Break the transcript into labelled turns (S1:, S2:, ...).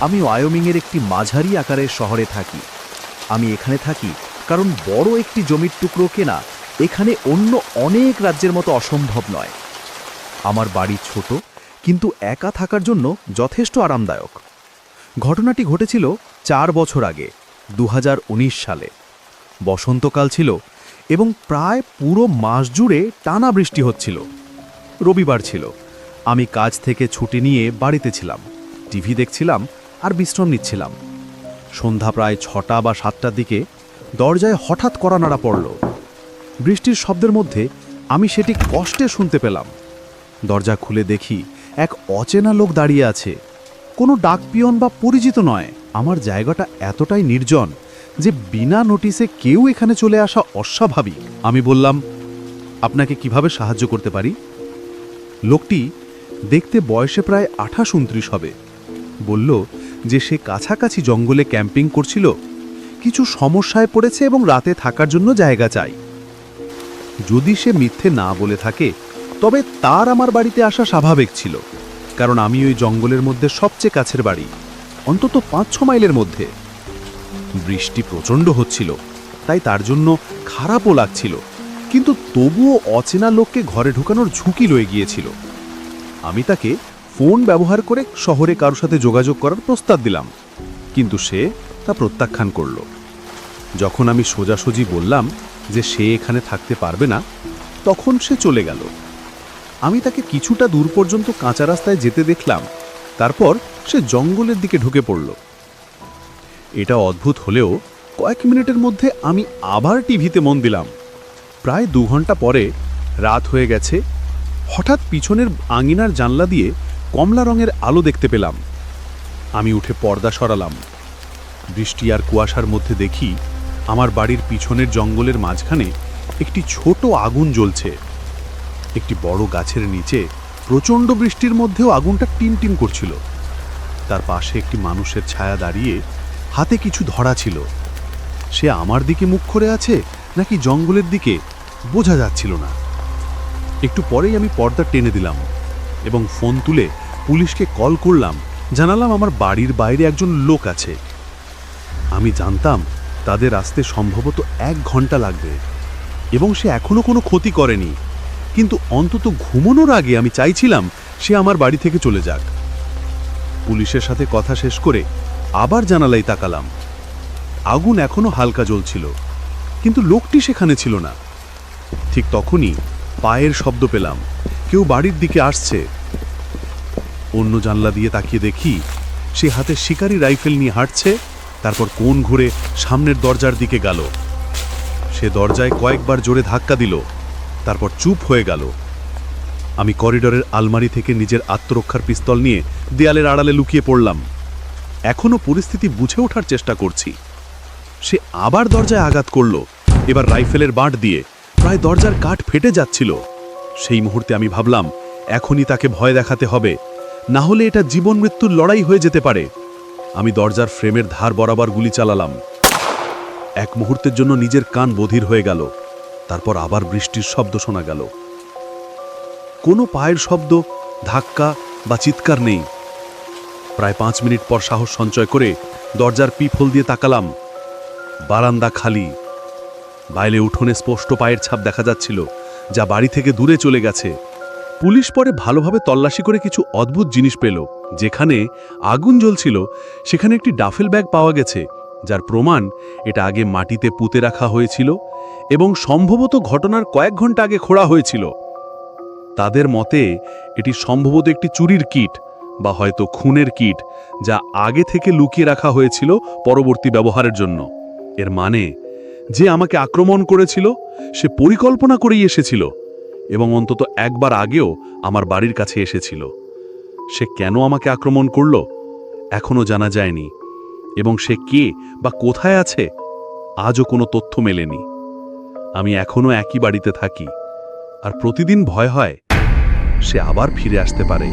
S1: আমি ওয়াইওমিংয়ের একটি মাঝারি আকারের শহরে থাকি। আমি এখানে থাকি কারণ বড় একটি জমির টুকরো কেনা এখানে অন্য অনেক রাজ্যের মতো অসম্ভব নয়। আমার বাড়ি ছোট, কিন্তু একা থাকার জন্য যথেষ্ট আরামদায়ক। ঘটনাটি ঘটেছিল 4 বছর আগে, 2019 সালে। বসন্তকাল ছিল এবং প্রায় পুরো মাস জুড়ে টানা বৃষ্টি হচ্ছিল। রবিবার ছিল। আমি কাজ থেকে ছুটি নিয়ে বাড়িতে ছিলাম, টিভি দেখছিলাম আর বিশ্রাম নিচ্ছিলাম। সন্ধ্যা প্রায় 6টা বা 7টার দিকে দরজায় হঠাৎ কড়া নাড়া পড়ল। বৃষ্টির শব্দের মধ্যে আমি সেটি কষ্টে শুনতে পেলাম। দরজা খুলে দেখি এক অচেনা লোক দাঁড়িয়ে আছে। কোনো ডাকপিয়ন বা পরিচিত নয়। আমার জায়গাটা এতটাই নির্জন যে বিনা নোটিসে কেউ এখানে চলে আসা অস্বাভাবিক। আমি বললাম, আপনাকে কিভাবে সাহায্য করতে পারি? লোকটি দেখতে বয়সে প্রায় 28-29 হবে। বলল যে সে কাছাকাছি জঙ্গলে ক্যাম্পিং করছিল, কিছু সমস্যায় পড়েছে এবং রাতে থাকার জন্য জায়গা চাই। যদি সে মিথ্যে না বলে থাকে তবে তার আমার বাড়িতে আসা স্বাভাবিক ছিল, কারণ আমি ওই জঙ্গলের মধ্যে সবচেয়ে কাছের বাড়ি, অন্তত 5-6 মাইলের মধ্যে। বৃষ্টি প্রচণ্ড হচ্ছিল, তাই তার জন্য খারাপও লাগছিল, কিন্তু তবুও অচেনা লোককে ঘরে ঢুকানোর ঝুঁকি রয়ে গিয়েছিল। আমি তাকে ফোন ব্যবহার করে শহরে কারোর সাথে যোগাযোগ করার প্রস্তাব দিলাম, কিন্তু সে তা প্রত্যাখ্যান করল। যখন আমি সোজাসুজি বললাম যে সে এখানে থাকতে পারবে না, তখন সে চলে গেল। আমি তাকে কিছুটা দূর পর্যন্ত কাঁচা রাস্তায় যেতে দেখলাম, তারপর সে জঙ্গলের দিকে ঢুকে পড়ল। এটা অদ্ভুত হলেও কয়েক মিনিটের মধ্যে আমি আবার টিভিতে মন দিলাম। প্রায় 2 ঘন্টা পরে রাত হয়ে গেছে। হঠাৎ পিছনের আঙিনার জানলা দিয়ে কমলা রঙের আলো দেখতে পেলাম। আমি উঠে পর্দা সরালাম। বৃষ্টি আর কুয়াশার মধ্যে দেখি আমার বাড়ির পিছনের জঙ্গলের মাঝখানে একটি ছোট আগুন জ্বলছে। একটি বড় গাছের নিচে প্রচণ্ড বৃষ্টির মধ্যেও আগুনটা টিমটিম করছিল। তার পাশে একটি মানুষের ছায়া দাঁড়িয়ে, হাতে কিছু ধরা ছিল। সে আমার দিকে মুখ করে আছে নাকি জঙ্গলের দিকে বোঝা যাচ্ছিল না। একটু পরেই আমি পর্দা টেনে দিলাম এবং ফোন তুলে পুলিশকে কল করলাম। জানালাম আমার বাড়ির বাইরে একজন লোক আছে। আমি জানতাম তাদের আসতে সম্ভবত 1 ঘন্টা লাগবে এবং সে এখনো কোনো ক্ষতি করেনি, কিন্তু অন্তত ঘুমানোর আগে আমি চাইছিলাম সে আমার বাড়ি থেকে চলে যাক। পুলিশের সাথে কথা শেষ করে আবার জানালায় তাকালাম। আগুন এখনো হালকা জ্বলছিল, কিন্তু লোকটি সেখানে ছিল না। ঠিক তখনই পায়ের শব্দ পেলাম, কেউ বাড়ির দিকে আসছে। অন্য জানলা দিয়ে তাকিয়ে দেখি সে হাতে শিকারি রাইফেল নিয়ে হাঁটছে। তারপর কোণ ঘুরে সামনের দরজার দিকে গেল। সে দরজায় কয়েকবার জোরে ধাক্কা দিল, তারপর চুপ হয়ে গেল। আমি করিডোরের আলমারি থেকে নিজের আত্মরক্ষার পিস্তল নিয়ে দেয়ালের আড়ালে লুকিয়ে পড়লাম। এখনো পরিস্থিতি বুঝে ওঠার চেষ্টা করছি। সে আবার দরজায় আঘাত করল, এবার রাইফেলের বাঁট দিয়ে। প্রায় দরজার কাঠ ফেটে যাচ্ছিল। সেই মুহূর্তে আমি ভাবলাম এখনই তাকে ভয় দেখাতে হবে, না হলে এটা জীবন মৃত্যুর লড়াই হয়ে যেতে পারে। আমি দরজার ফ্রেমের ধার বরাবর গুলি চালালাম। এক মুহূর্তের জন্য নিজের কান বধির হয়ে গেল। তারপর আবার বৃষ্টির শব্দ শোনা গেল। কোনো পায়ের শব্দ, ধাক্কা বা চিৎকার নেই। প্রায় 5 মিনিট পর সাহস সঞ্চয় করে দরজার পিফল দিয়ে তাকালাম। বারান্দা খালি। বাইরে উঠোনে স্পষ্ট পায়ের ছাপ দেখা যাচ্ছিল, যা বাড়ি থেকে দূরে চলে গেছে। পুলিশ পরে ভালোভাবে তল্লাশি করে কিছু অদ্ভুত জিনিস পেল। যেখানে আগুন জ্বলছিল সেখানে একটি ডাফেল ব্যাগ পাওয়া গেছে, যার প্রমাণ এটা আগে মাটিতে পুঁতে রাখা হয়েছিল এবং সম্ভবত ঘটনার কয়েক ঘন্টা আগে খোঁড়া হয়েছিল। তাদের মতে এটি সম্ভবত একটি চুরির কিট বা হয়তো খুনের কিট, যা আগে থেকে লুকিয়ে রাখা হয়েছিল পরবর্তী ব্যবহারের জন্য। এর মানে যে আমাকে আক্রমণ করেছিল সে পরিকল্পনা করেই এসেছিল এবং অন্তত একবার আগেও আমার বাড়ির কাছে এসেছিল। সে কেন আমাকে আক্রমণ করল এখনো জানা যায়নি, এবং সে কে বা কোথায় আছে আজও কোনো তথ্য মেলেনি। আমি এখনো একই বাড়িতে থাকি আর প্রতিদিন ভয় হয় সে আবার ফিরে আসতে পারে।